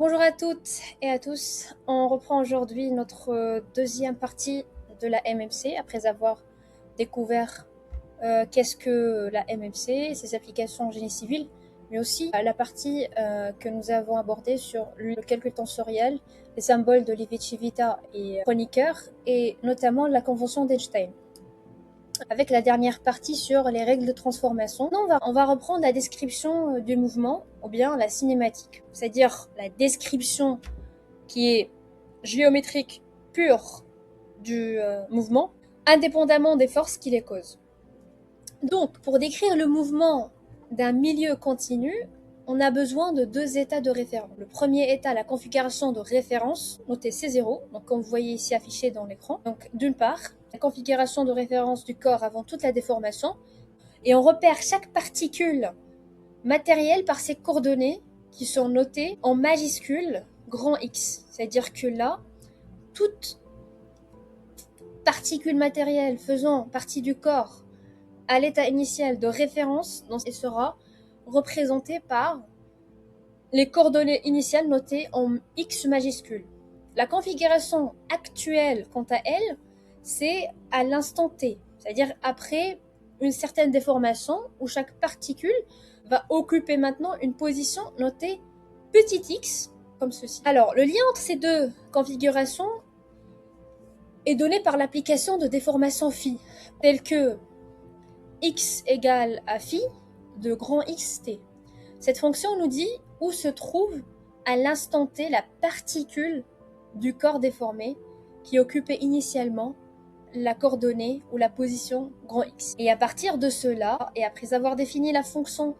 Bonjour à toutes et à tous. On reprend aujourd'hui notre deuxième partie de la MMC après avoir découvert qu'est-ce que la MMC, ses applications en génie civil, mais aussi la partie que nous avons abordée sur le calcul tensoriel, les symboles de Levi-Civita et Kronecker, et notamment la convention d'Einstein. Avec la dernière partie sur les règles de transformation. On va reprendre la description du mouvement, ou bien la cinématique, c'est-à-dire la description qui est géométrique pure du mouvement, indépendamment des forces qui les causent. Donc, pour décrire le mouvement d'un milieu continu, on a besoin de deux états de référence. Le premier état, la configuration de référence, notée C0, donc comme vous voyez ici affiché dans l'écran. Donc, d'une part, la configuration de référence du corps avant toute la déformation, et on repère chaque particule matérielle par ses coordonnées qui sont notées en majuscule grand X. C'est-à-dire que là, toute particule matérielle faisant partie du corps à l'état initial de référence sera représentée par les coordonnées initiales notées en X majuscule. La configuration actuelle, quant à elle, c'est à l'instant T, c'est-à-dire après une certaine déformation où chaque particule va occuper maintenant une position notée petit x, comme ceci. Alors, le lien entre ces deux configurations est donné par l'application de déformation phi, telle que x égale à phi de grand xt. Cette fonction nous dit où se trouve à l'instant t la particule du corps déformé qui occupait initialement la coordonnée ou la position grand X. Et à partir de cela, et après avoir défini la fonction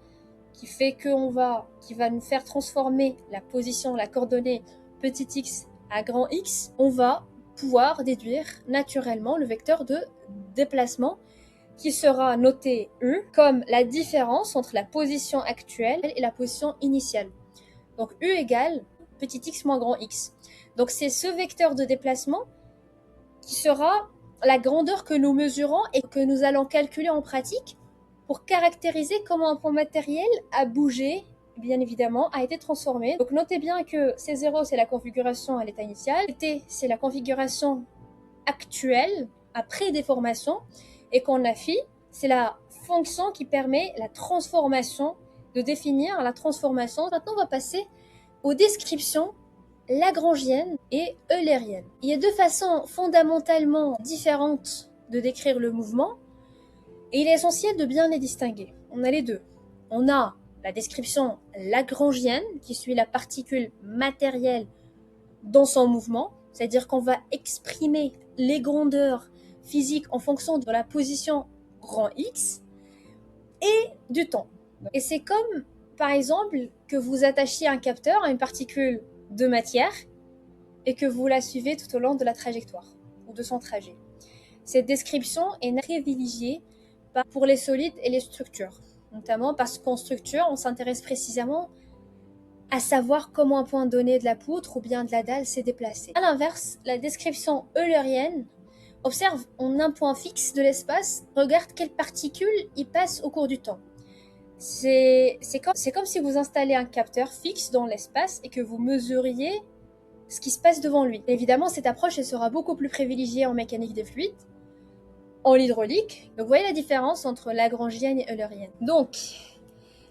qui fait qui va nous faire transformer la position, la coordonnée petit x à grand X, on va pouvoir déduire naturellement le vecteur de déplacement qui sera noté U comme la différence entre la position actuelle et la position initiale. Donc U égale petit x moins grand X. Donc c'est ce vecteur de déplacement qui sera la grandeur que nous mesurons et que nous allons calculer en pratique pour caractériser comment un point matériel a bougé, bien évidemment, a été transformé. Donc notez bien que C0 c'est la configuration à l'état initial, T c'est la configuration actuelle après déformation, et qu'on a phi c'est la fonction qui permet la transformation, de définir la transformation. Maintenant on va passer aux descriptions lagrangienne et eulérienne. Il y a deux façons fondamentalement différentes de décrire le mouvement, et il est essentiel de bien les distinguer. On a les deux. On a la description lagrangienne, qui suit la particule matérielle dans son mouvement, c'est-à-dire qu'on va exprimer les grandeurs physiques en fonction de la position grand X et du temps. Et c'est comme, par exemple, que vous attachiez un capteur à une particule de matière et que vous la suivez tout au long de la trajectoire ou de son trajet. Cette description est privilégiée pour les solides et les structures, notamment parce qu'en structure, on s'intéresse précisément à savoir comment un point donné de la poutre ou bien de la dalle s'est déplacé. A l'inverse, la description eulérienne observe en un point fixe de l'espace, regarde quelles particules y passent au cours du temps. C'est comme si vous installez un capteur fixe dans l'espace et que vous mesuriez ce qui se passe devant lui. Évidemment, cette approche elle sera beaucoup plus privilégiée en mécanique des fluides, en hydraulique. Donc, vous voyez la différence entre lagrangienne et eulérienne. Donc,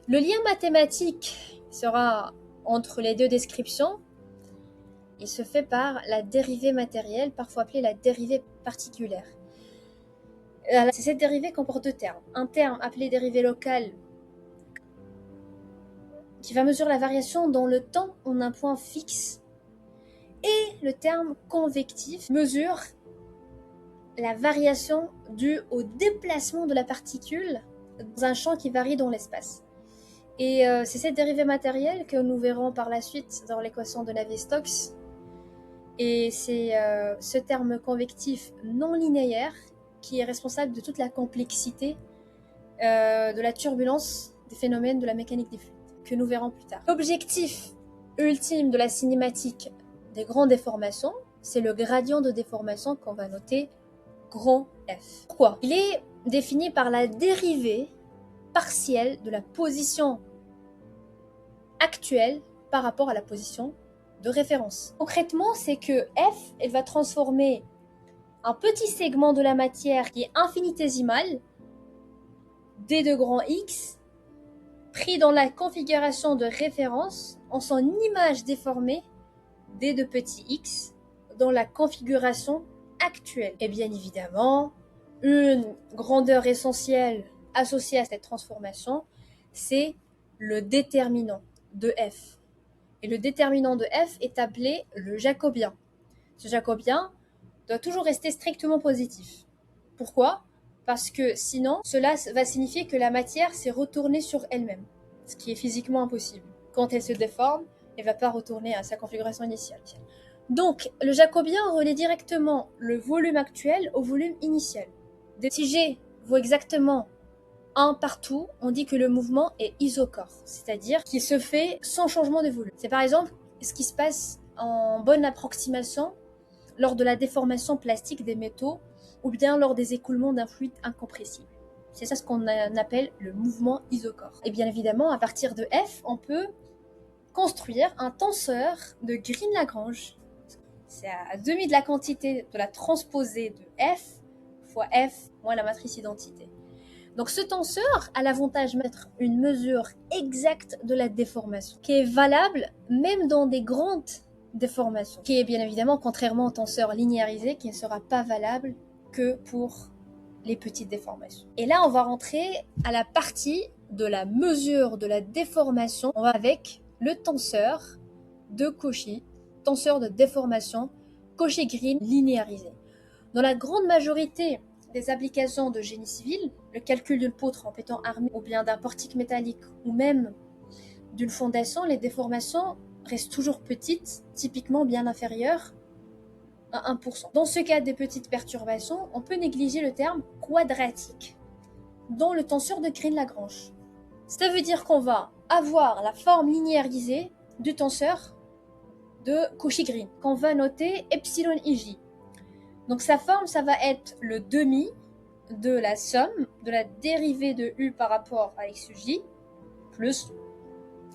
le lien mathématique sera entre les deux descriptions. Il se fait par la dérivée matérielle, parfois appelée la dérivée particulière. Cette dérivée comporte deux termes. Un terme appelé dérivée locale, qui va mesurer la variation dans le temps en un point fixe, et le terme convectif mesure la variation due au déplacement de la particule dans un champ qui varie dans l'espace. Et c'est cette dérivée matérielle que nous verrons par la suite dans l'équation de Navier-Stokes. Et c'est ce terme convectif non linéaire qui est responsable de toute la complexité de la turbulence des phénomènes de la mécanique des fluides, que nous verrons plus tard. L'objectif ultime de la cinématique des grandes déformations, c'est le gradient de déformation qu'on va noter grand F. Pourquoi? Il est défini par la dérivée partielle de la position actuelle par rapport à la position de référence. Concrètement, c'est que F, elle va transformer un petit segment de la matière qui est infinitésimal, d de grand X, pris dans la configuration de référence en son image déformée, d de petit x, dans la configuration actuelle. Et bien évidemment, une grandeur essentielle associée à cette transformation, c'est le déterminant de F. Et le déterminant de F est appelé le jacobien. Ce jacobien doit toujours rester strictement positif. Pourquoi ? Parce que sinon, cela va signifier que la matière s'est retournée sur elle-même, ce qui est physiquement impossible. Quand elle se déforme, elle ne va pas retourner à sa configuration initiale. Donc, le jacobien relie directement le volume actuel au volume initial. Si G vaut exactement 1 partout, on dit que le mouvement est isochore, c'est-à-dire qu'il se fait sans changement de volume. C'est par exemple ce qui se passe en bonne approximation lors de la déformation plastique des métaux ou bien lors des écoulements d'un fluide incompressible. C'est ça ce qu'on appelle le mouvement isochore. Et bien évidemment, à partir de F, on peut construire un tenseur de Green-Lagrange. C'est à demi de la quantité de la transposée de F fois F moins la matrice identité. Donc ce tenseur a l'avantage de mettre une mesure exacte de la déformation, qui est valable même dans des grandes déformations, qui est bien évidemment contrairement au tenseur linéarisé qui ne sera pas valable que pour les petites déformations. Et là, on va rentrer à la partie de la mesure de la déformation. On va avec le tenseur de Cauchy, tenseur de déformation Cauchy-Green linéarisé. Dans la grande majorité des applications de génie civil, le calcul d'une poutre en béton armé ou bien d'un portique métallique ou même d'une fondation, les déformations restent toujours petites, typiquement bien inférieures à 1%. Dans ce cas des petites perturbations, on peut négliger le terme quadratique dans le tenseur de Green-Lagrange. Ça veut dire qu'on va avoir la forme linéarisée du tenseur de Cauchy-Green, qu'on va noter epsilon ij. Donc sa forme, ça va être le demi de la somme de la dérivée de u par rapport à xuj plus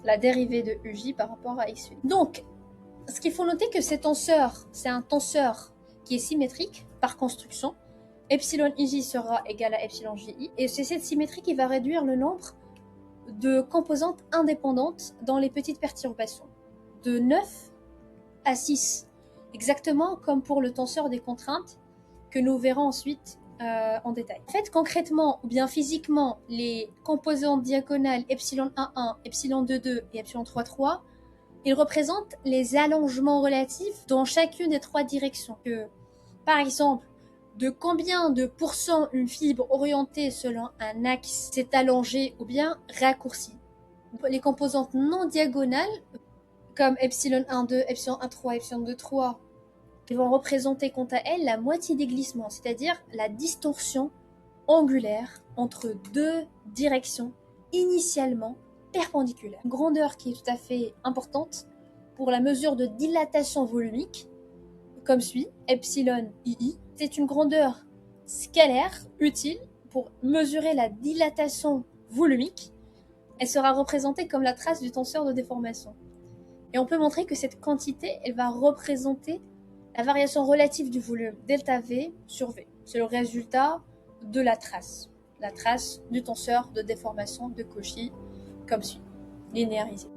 la dérivée de uj par rapport à xuj. Donc, ce qu'il faut noter que c'est un tenseur qui est symétrique par construction. Epsilon ij sera égal à epsilon ji. Et c'est cette symétrie qui va réduire le nombre de composantes indépendantes dans les petites perturbations. De 9 à 6. Exactement comme pour le tenseur des contraintes que nous verrons ensuite en détail. En fait, concrètement ou bien physiquement, les composantes diagonales epsilon 1,1, epsilon 2,2 et epsilon 3,3, ils représentent les allongements relatifs dans chacune des trois directions. Par exemple, de combien de pourcents une fibre orientée selon un axe s'est allongée ou bien raccourcie. Les composantes non diagonales, comme epsilon 1,2, epsilon 1,3, epsilon 2,3, ils vont représenter quant à elles la moitié des glissements, c'est-à-dire la distorsion angulaire entre deux directions initialement perpendiculaires. Une grandeur qui est tout à fait importante pour la mesure de dilatation volumique, comme suit, epsilon ii. C'est une grandeur scalaire utile pour mesurer la dilatation volumique. Elle sera représentée comme la trace du tenseur de déformation. Et on peut montrer que cette quantité, elle va représenter la variation relative du volume delta V sur V. C'est le résultat de la trace du tenseur de déformation de Cauchy, comme suit, linéarisé.